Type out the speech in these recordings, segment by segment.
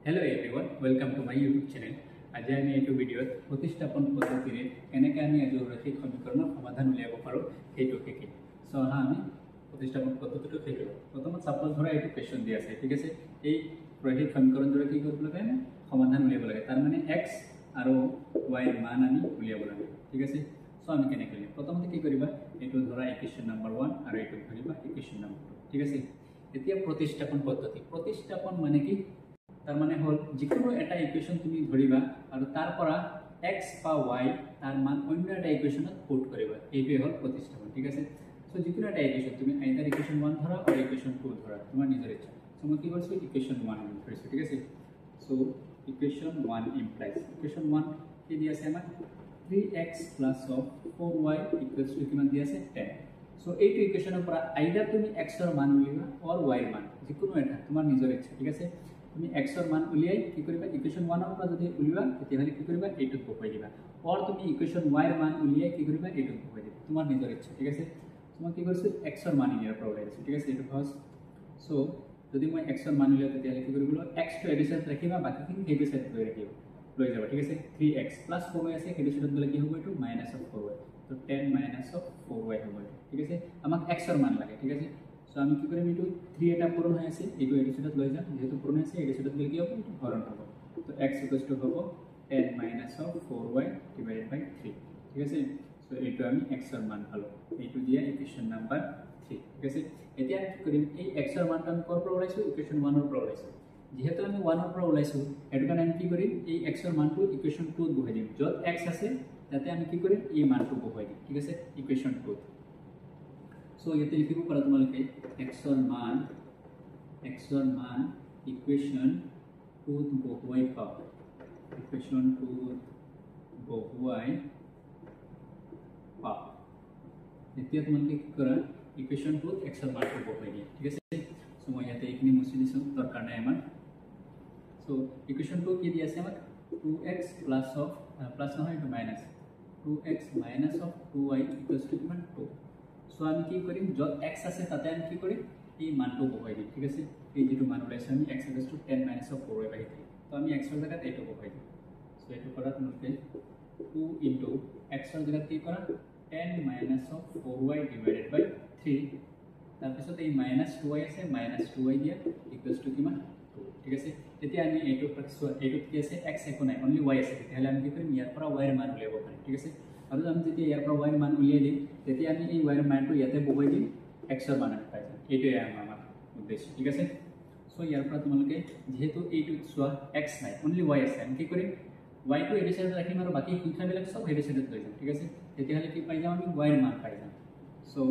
Hello everyone, welcome to my YouTube channel. আজি আমি এই ভিডিওত প্রতিস্থাপন পদ্ধতিৰে কেনেকৈ আমি এজোৰ ৰৈখিক সমীকৰণৰ সমাধান উলিয়াব পাৰো সেইটো শিকিম। সো আমি প্ৰতিস্থাপন পদ্ধতিটো শিকিম। প্ৰথমত সাপোজ ধৰা এইটো কোৱেশ্চন দি আছে, ঠিক আছে? এই ৰৈখিক সমীকৰণটোৰ কি কৰিব লাগে? সমাধান উলিয়াব লাগে। তাৰ মানে x আৰু y ৰ মান আমি উলিয়াব লাগে, ঠিক আছে? সো আমি কেনেকৈ উলিয়াম? প্ৰথমতে কি কৰিবা? এইটো ধৰা ইকুৱেশ্যন নম্বৰ 1 আৰু এইটো ধৰিবা ইকুৱেশ্যন নম্বৰ 2, ঠিক আছে? এতিয়া প্রতিস্থাপন পদ্ধতি। প্রতিস্থাপন মানে কি? তার মানে হল যিকোনো এটা ইকুয়েশন তুমি ধরিবা আর তারপর x বা y তার মান অন্য একটা ইকুয়েশনত পুট করিবা, এইটোই হল প্রতিস্থাপন, ঠিক আছে? সো যিকোনো একটা ইকুয়েশন তুমি আইদার ইকুয়েশন 1 ধরা আর ইকুয়েশন 2 ধরা, তোমার নিজের ইচ্ছা। সো মই কি করছি ইকুয়েশন 1 আমি ধরেছি, ঠিক আছে? সো ইকুয়েশন 1 ইমপ্লাইজ ইকুয়েশন 1 কি দি আছে আমার 3x + 4y = কিমান দি আছে 10। সো এইটো ইকুয়েশনৰ পৰা আইদার তুমি x এর মান উলিয়াবা অর y এর মান, যিকোনো এটা তোমার নিজের ইচ্ছা, ঠিক আছে? তুমি x এর মান উলিয়াই কি কৰিবা ইকুয়েশন 1 ৰ পৰা যদি উলিয়া তেতিয়াহলে কি কৰিবা এইটো বহাই দিবা, অৰ তুমি ইকুয়েশন y এৰ মান উলিয়াই কি কৰিবা এইটো বহাই দিবা, তোমাৰ নিজৰ ইচ্ছা, ঠিক আছে? মই কি কৰিছো x এৰ মান ইয়াৰ পৰা উলিয়াইছো, ঠিক আছে? এইটো ফাৰ্স্ট। সো যদি মই x এৰ মান উলিয়াও তেতিয়াহলে কি কৰিব x টো এডিশন ৰাখিবা, বাকিখিনি সেইটো সাইড লৈ ৰাখিবা, লৈ যাবা, ঠিক আছে? 3x + 4y আছে, সেইটো সাইডত গলে কি হ'ব এইটো -4y, তো 10 - 4y হ'ব, ঠিক আছে? আমাক x এর মান লাগে, ঠিক আছে? সো আমি কি কৰিম এইটো 3 এটা পূরণ হৈ আছে, এইটো এটো সাইডত লৈ যাম, যেহেতু পূরণ আছে এটো সাইডত গলে কি হ'ব এইটো হৰণ হ'ব, তো x = হ'ব 10 - 4y / 3, ঠিক আছে? সো এইটো আমি x এর মান পালো, এইটো দিয়া ইকুয়েশন নাম্বার 3, ঠিক আছে? এতিয়া কি কৰিম এই x এৰ মানটো আমি কৰ পৰা ওলাইছো ইকুয়েশন 1 ৰ পৰা ওলাইছো, যেহেতু আমি 1 ৰ পৰা ওলাইছো এটো কাৰণে আমি কি কৰিম এই x এর মানটো ইকুয়েশন 2 ত বহাই দিম, যত x আছে তাতে আমি কি কৰিম এই মানটো বহাই দিম, ঠিক আছে? ইকুয়েশন 2। সো ইয়াতে লিখিব পাৰা তোমালোকে x এৰ মান ইকুয়েশন 2 ত বহুৱাই পাও, ইকুয়েশন 2 ত বহুৱাই পাও। এতিয়া তোমালোকে কি কৰা ইকুয়েশন 2 ত x এৰ মানটো বহুৱাই দিয়া, ঠিক আছে? সো মই ইয়াতে এইখিনি মুছি দিছো, দৰকাৰ নাই আমাৰ। সো ইকুয়েশন 2 কি দি আছে আমাক 2x প্লাস নহয় এইটো মাইনাস 2x - 2y = কিমান 2। সো আমি কি কৰিম যত x আছে তাতে আমি কি কৰিম এই মানটো বহাই দিম, ঠিক আছে? এই যেটো মান ওলাইছে আমি x = 10 - 4y/3, তো আমি x এর জায়গাত এইটো বহাই দিম। সো এইটো কৰা তোমালোকে 2 * x এৰ জায়গাত কি কৰা 10 - 4y / 3, তাৰপিছত এই -2y আছে -2y দিয়া = কিমান 2, ঠিক আছে? তেতিয়া আমি এইটো প্ৰশ্ন এইটো কি আছে x একো নাই অনলি y আছে, তেতিয়াহলে আমি কি কৰিম ইয়াৰ পৰা y এৰ মান উলিয়াব পাৰিম, ঠিক আছে? আৰু আমি যেতিয়া ইয়াৰ পৰা y এর মান উলিয়াই দিম তেতিয়া আমি এই y এর মানটো ইয়াতে বহাই দিম, x এর মান পাই যাম, এইটোই আমাৰ উদ্দেশ্য, ঠিক আছে? সো ইয়াৰ পৰা তোমালোকে যেহেতু এইটো সোৱা x নাই অনলি y আছে, আমি কি কৰিম y টো এডি সাইডত ৰাখিম আৰু বাকি সংখ্যাবিলাক সব এডি সাইডত লৈ যাম, ঠিক আছে? তেতিয়াহলে কি পাই যাম আমি y এর মান পাই যাম। সো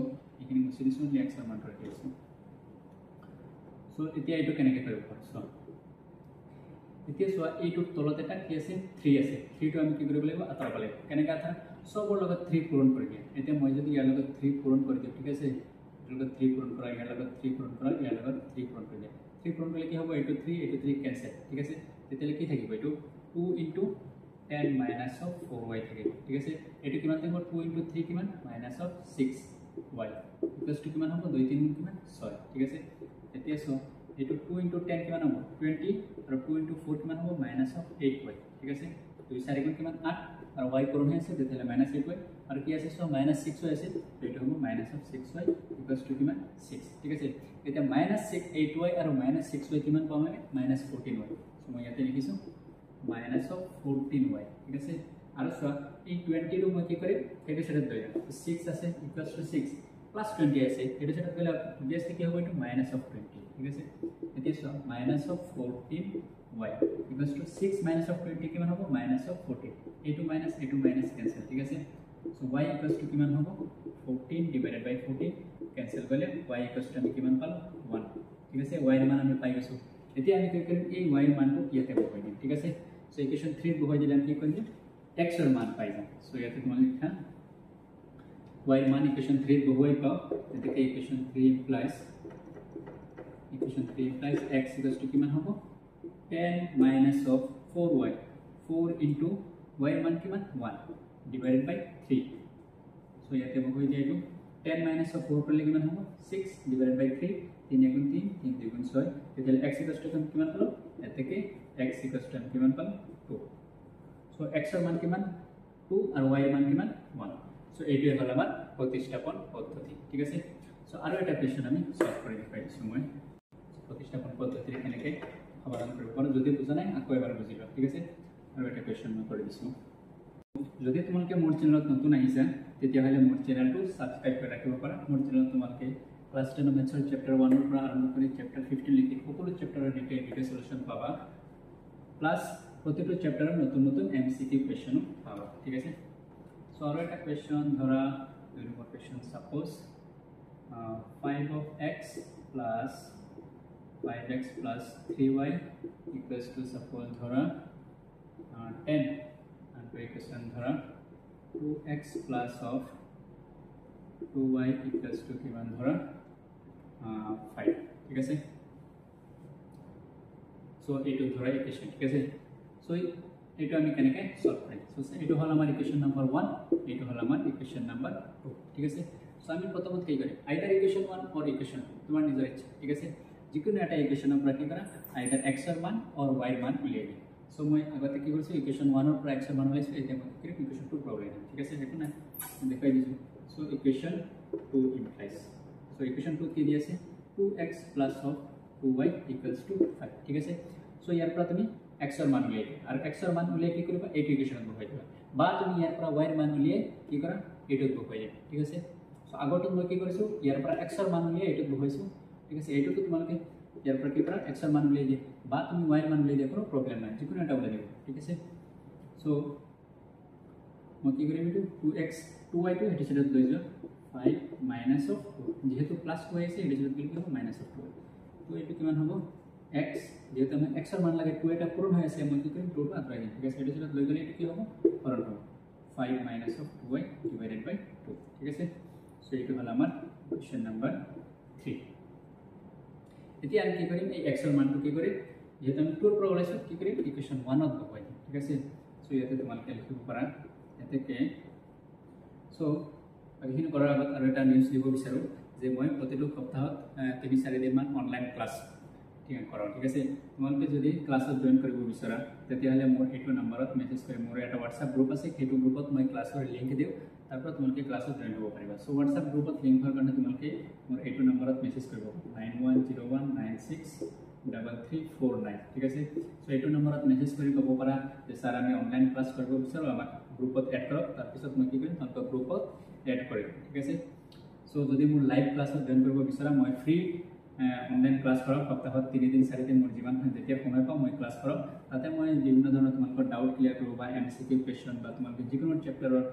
এইখিনি মুছি দিছো, x এর মান ৰাখি দিছো। সো এতিয়া এইটো কেনেকৈ কৰিব পাৰো সো এতিয়া সোৱা এইটোৰ তলত এটা কি আছে 3 আছে, 3 টো আমি কি কৰিব লাগিব আঁতৰাব লাগিব, কেনেকৈ আঁতৰা সবৰ লগত 3 পূৰণ কৰি দিয়া। এতিয়া মই যদি ইয়াৰ লগত 3 পূৰণ কৰি দিওঁ, ঠিক আছে? ইয়াৰ লগত 3 পূৰণ কৰা, ইয়াৰ লগত 3 পূৰণ কৰা, ইয়াৰ লগত 3 পূৰণ কৰি দিয়া, 3 পূৰণ কৰিলে কি হ'ব এইটো 3 কেনসেল, ঠিক আছে? তেতিয়ালে কি থাকিব এইটো 2 * 10 - 4y থাকিব, ঠিক আছে? এইটো কিমান থাকিব 2 * 3 কিমান -6y = কিমান হ'ব 2 3 কিমান 6, ঠিক আছে? এতিয়া সো এইটো 2 * 10 কিমান হ'ব 20 আৰু 2 * 4 কিমান হ'ব -8y, ঠিক আছে? 2 4 গুণ কিমান 8 আৰু y পূৰণ হৈ আছে তেতিয়ালে -8y আৰু কি আছে সো -6y আছে, এইটো হ'ব -6y = কিমান 6, ঠিক আছে? এতিয়া -8y আৰু -6y কিমান পাম আমি -14y। সো মই ইয়াতে লিখিছো -14y, ঠিক আছে? আৰু সো এই 20 টো মই কি কৰিম সেইটো সাইডত লৈ যাম, 6 আছে = 6 প্লাস 20 আছে, সেইটো সাইডত গলে অবভিয়াসলি কি হ'ব এইটো -20, ঠিক আছে? এতিয়া সো -14y = 6 - 20 কিমান হ'ব -14, এইটো মাইনাস ক্যান্সেল, ঠিক আছে? সো y = কিমান হ'ব 14 / 14 ক্যান্সেল গলে y = আমি কিমান পালো 1, ঠিক আছে? y এর মান আমি পাই গৈছো। এতিয়া আমি কি কৰিম এই y এর মানটো ইয়াতে বহাই দিম, ঠিক আছে? সো ইকুয়েশন 3 বহাই দিলে আমি কি কৰিম x এর মান পাই যাম। সো ইয়াতে তোমালোকে লিখা y এর মান ইকুয়েশন 3 বহুৱাই পাও, তেতিয়া ইকুয়েশন 3 ইমপ্লাইজ x = কিমান হ'ব 10 - 4y, 4 * y এর মান কিমান 1 / 3। সো ইয়াতে বহুৱাই দিয়া এইটো 10 - 4 কৰিলে কিমান হ'ব 6 / 3, 3 × 3 3 × 2 = 6, তেতিয়ালে x = কিমান পালো এতেকে x equals to কিমান পাম 2 সো x এর মান কিমান 2 আর y এর মান কিমান 1 সো এইটোই হল আমার প্রতিস্থাপন পদ্ধতি ঠিক আছে সো আৰু এটা কোৱেশ্চন আমি সলভ কৰি দেখাইছো মই প্ৰতিস্থাপন পদ্ধতি কেনেকৈ সমাধান কৰিব পাৰো যদি বুজা নাই আকৌ এবাৰ বুজিবা ঠিক আছে আৰু এটা কোৱেশ্চন মই কৰি দিছো যদি তোমালোকে মোৰ চেনেলত নতুন আহিছা তেতিয়াহলে মোৰ চেনেলটো সাবস্ক্ৰাইব কৰি ৰাখিব পাৰা মোৰ চেনেলত তোমালোকে ক্লাস 10 মেথছৰ চেপ্টাৰ 1 ৰ পৰা আৰম্ভ কৰি চেপ্টাৰ 15 লৈকে সকলো চেপ্টাৰৰ ডিটেইল সলিউশন পাবা প্লাস প্ৰত্যেকটা চেপ্টাৰৰ নতুন নতুন এমসিকিউ কোৱেশ্চন পাবা ঠিক আছে সো আৰু এটা কোৱেশ্চন ধৰা দুই number question suppose 5 of x plus 5x plus 3y equals to suppose dhara 10 and to equation dhara 2x plus of 2y equals to kiman dhara 5 ঠিক আছে সো এইটো ধৰা ইকুয়েশন ঠিক আছে সো এইটো আমি কেনেকৈ সলভ কৰিম সো এইটো হল আমাৰ ইকুয়েশন নাম্বাৰ 1 এইটো হল আমাৰ ইকুয়েশন নাম্বার 2 ঠিক আছে সো আমি প্রথমত কি করি আইদার ইকুয়েশন 1 অর ইকুয়েশন 2 তোমার নিজের ইচ্ছা ঠিক আছে যিকোনো একটা ইকুয়েশনৰ পৰা কি কৰা আইদাৰ x এৰ মান অৰ y এৰ মান উলিয়াই দিম সো মই আগতে কি কৰিছো ইকুয়েশন 1 ৰ পৰা x এৰ মান উলাইছো এতিয়া মই কি ইকুয়েশন 2 পৰা উলিয়াই দিম ঠিক আছে দেখো না দেখাই দিছো so equation 2 implies so equation 2 কি দি আছে 2x plus of 2y equals to 5 ঠিক আছে সো ইয়াৰ পৰা তুমি x এৰ মান উলিয়াই দিবা আৰু x এৰ মান উলিয়াই কি কৰিবা এইটো ইকুয়েশনত বহাই দিবা বা তুমি ইয়াৰ পৰা y এৰ মান উলিয়াই কি কৰা এইটোত বহাই দিবা ঠিক আছে সো আগতে মই কি কৰিছো ইয়াৰ পৰা x এৰ মান উলিয়াই এইটোত বহাইছো ঠিক আছে এইটোতো তোমালোকে ইয়াৰ পৰা কি কৰা x এৰ মান উলিয়াই দিয়া বা তুমি y এৰ মান উলিয়াই দিয়া কোনো প্ৰবলেম নাই যিকোনো এটা উলিয়াই দিবা ঠিক আছে সো মই কি কৰিম এইটো 2x 2y টো হেটি সাইডত লৈ যোৱা 5 minus of 2 যেহেতু প্লাস 2 আছে হেটি সাইডত কি হ'ব minus of 2 তো এইটো কিমান হ'ব x যেহেতু আমি x এর মান লাগে 2 এটা পূরণ হৈ আছে মই কি কৰিম 2 টো আঁতৰাই দিম ঠিক আছে হেটি সাইডত লৈ গলে এইটো কি হ'ব হৰণ হ'ব 5 minus of 2y divided by 2 ঠিক আছে সো এইটো হল আমাৰ কোৱেশ্চন নাম্বাৰ 3 এতিয়া আমি কি কৰিম এই x এৰ মানটো কি কৰিম যেহেতু আমি 2 ৰ পৰা ওলাইছো কি কৰিম ইকুয়েশন 1 ত বহাই দিম ঠিক আছে সো ইয়াতে তোমালোকে লিখিব পাৰা ইয়াতে কে সো এইখিনি কৰাৰ আগত আৰু এটা নিউজ দিব বিচাৰো যে মই প্ৰতিটো সপ্তাহত 3-4 দিন মান অনলাইন ক্লাস ঠিক কৰাও ঠিক আছে তোমালোকে যদি ক্লাছত জয়েন কৰিব বিচাৰা তেতিয়াহলে মোৰ এইটো নম্বৰত মেসেজ কৰি মোৰ এটা WhatsApp গ্ৰুপ আছে সেইটো গ্ৰুপত মই ক্লাছৰ লিংক দিও তাৰপৰা তোমালোকে ক্লাছত জয়েন হ'ব পাৰিবা সো WhatsApp গ্ৰুপত লিংক হোৱাৰ কাৰণে তোমালোকে মোৰ এইটো নম্বৰত মেসেজ কৰিব 9101963349 ঠিক আছে সো এইটো নম্বৰত মেসেজ কৰি ক'ব পাৰা যে স্যাৰ আমি অনলাইন ক্লাস কৰিব বিচাৰো আমাক গ্ৰুপত এড কৰক তাৰ পিছত মই কি কৰিম তোমালোকক গ্ৰুপত এড কৰিম ঠিক আছে সো যদি মোৰ লাইভ ক্লাছত জয়েন কৰিব বিচাৰা মই ফ্ৰী অনলাইন ক্লাস কৰাম সপ্তাহত 3 দিন 4 দিন মোৰ যিমান যেতিয়া সময় পাওঁ মই ক্লাস কৰাম তাতে মই বিভিন্ন ধৰণৰ তোমালোকৰ ডাউট ক্লিয়াৰ কৰিব বা এমসিকিউ কোৱেশ্চন বা তোমালোকে যিকোনো চেপ্টাৰৰ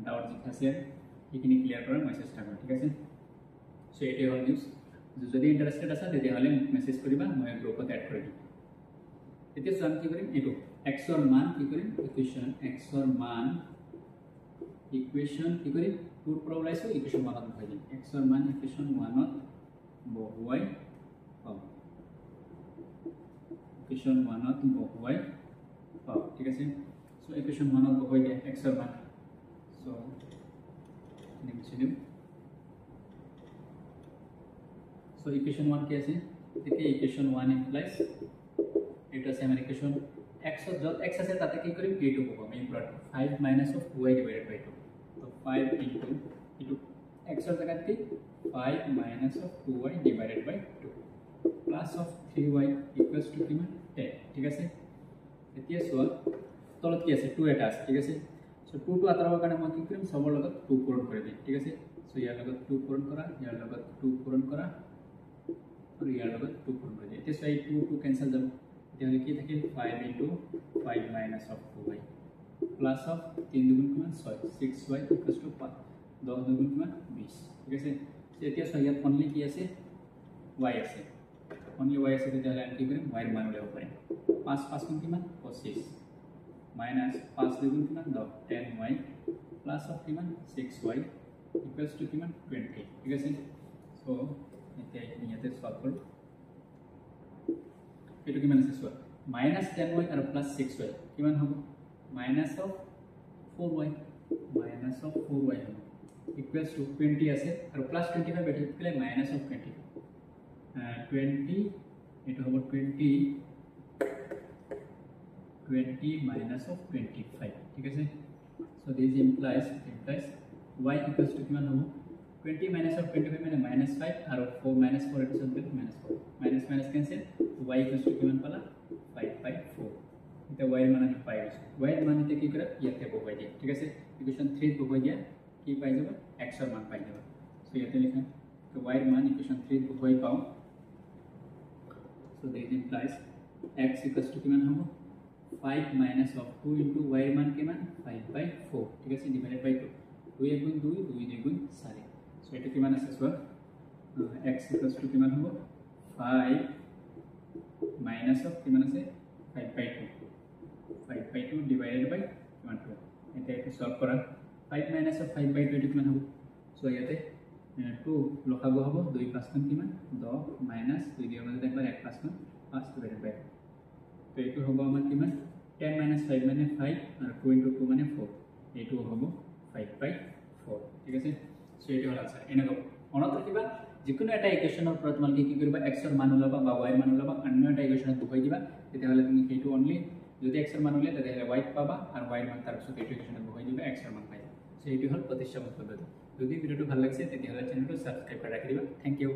ডাউট যি আছে সেইখিনি ক্লিয়াৰ কৰাৰ মই চেষ্টা কৰিম ঠিক আছে সো এইটোৱে হ'ল নিউজ যদি ইণ্টাৰেষ্টেড আছা তেতিয়াহ'লে মেসেজ কৰিবা মই গ্ৰুপত এড কৰি দিম এতিয়া আমি কি কৰিম এইটো x ৰ মান কি কৰিম ইকুয়েশন x ৰ মান ইকুয়েশন কি কৰিম 2 পৰা ওলাইছো ইকুয়েশন 1 ত বহাই দিম x ৰ মান ইকুয়েশন 1 ত বহুৱাই পাম ইকুয়েশন 1 ত বহুৱাই পাম ঠিক আছে সো ইকুয়েশন 1 ত বহুৱাই দিয়া x ৰ মান সো নিচে দিম সো ইকুয়েশন 1 কি আছে এতিয়া ইকুয়েশন 1 ইমপ্লাইজ এটা আছে আমাৰ ইকুয়েশন x ত যত x আছে তাতে কি কৰিম a2 পাম ইম্প্লট 5 minus of 2y divided by 2 তো 5 into into x ৰ জায়গাত কি 5 minus of 2y divided by 2 plus of 3y equals to কিমান 10 ঠিক আছে এতিয়া সোৱা তলত কি আছে 2 এটা আছে ঠিক আছে সো 2 টো আতৰাবৰ কাৰণে মই কি কৰিম সবৰ লগত 2 পূৰণ কৰি দিম ঠিক আছে সো ইয়াৰ লগত 2 পূৰণ কৰা ইয়াৰ লগত 2 পূৰণ কৰা আৰু ইয়াৰ লগত 2 পূৰণ কৰি দিয়া এতিয়া সো এই 2 কেনসেল যাব তেতিয়াহ'লে কি থাকিল 5 into 5 minus of 2y plus of 3 দুগুণ কিমান 6 6y equals to 5 10 দুগুণ কিমান 20 ঠিক আছে এতিয়া সো ইয়াত অনলি কি আছে y আছে অনলি y আছে তেতিয়াহ'লে আমি কি কৰিম y এৰ মান উলিয়াব পাৰিম 5 5 গুণ কিমান 25 minus 5 দুগুণ কিমান 10 10y plus of কিমান 6y equals to কিমান 20 ঠিক আছে সো এতিয়া ইয়াতে সলভ কৰো এটো কিমান আছে সোৱা minus 10y আৰু plus 6y কিমান হ'ব minus of 4y minus of 4y হ'ব equals to 20 আছে আৰু plus 25 বেটে পেলে minus of 20 20 এটো হ'ব 20 20 minus of 25 ঠিক আছে so this implies y equals to কিমান হ'ব 20 minus of 25 মানে -5 আৰু 4 minus 4 এটা সবটো -4 minus minus cancel y equals to কিমান পালা 5/4 এটা y এর মান আমি পাই গেছি y এর মান এটা কি করে ইয়াতে বহাই দিয়া ঠিক আছে ইকুয়েশন 3 বহাই দিয়া কি পাই যাব x এর মান পাই যাব সো ইয়াতে লিখা তো y এর মান ইকুয়েশন 3 বহাই পাও so this implies x equals to কিমান হ'ব 5 minus of 2 into y এর মান কিমান 5/4 ঠিক আছে ডিভাইডেড বাই 2 2 এর গুণ 2 2 এর গুণ 4 সো এটা কিমান আছে সো x equals to কিমান হ'ব 5 minus of কিমান আছে 5/2 divided by কিমান 2 এটা একটু সলভ করা 5 minus of 5/2 এটা কিমান হ'ব সো ইয়াতে 2 লখাব হ'ব 2 5 গুণ কিমান 10 minus 2 দিয়ে মানে একবার 1 5 গুণ 5 divided by তো এইটো হ'ব আমাৰ কিমান 10 minus 5 মানে 5 আৰু 2 into 2 মানে 4 এইটো হ'ব 5/4 ঠিক আছে সো এইটো হল আনসার এনেকৈ মনত ৰাখিবা যিকোনো এটা ইকুয়েশনৰ পৰা তোমালোকে কি কৰিবা x এর মান ওলাবা বা y এর মান ওলাবা অন্য এটা ইকুয়েশনত বহাই দিবা তেতিয়াহলে তুমি সেইটো অনলি যদি x এর মান ওলাই তেতিয়াহলে y পাবা আৰু y এৰ মান তাৰ পিছত এইটো ইকুয়েশনত বহাই দিবা x এৰ মান পাই সো এইটো হল প্ৰতিষ্ঠাপন পদ্ধতি যদি ভিডিওটো ভাল লাগিছে তেতিয়াহলে চেনেলটো সাবস্ক্ৰাইব কৰি ৰাখি দিবা থ্যাংক ইউ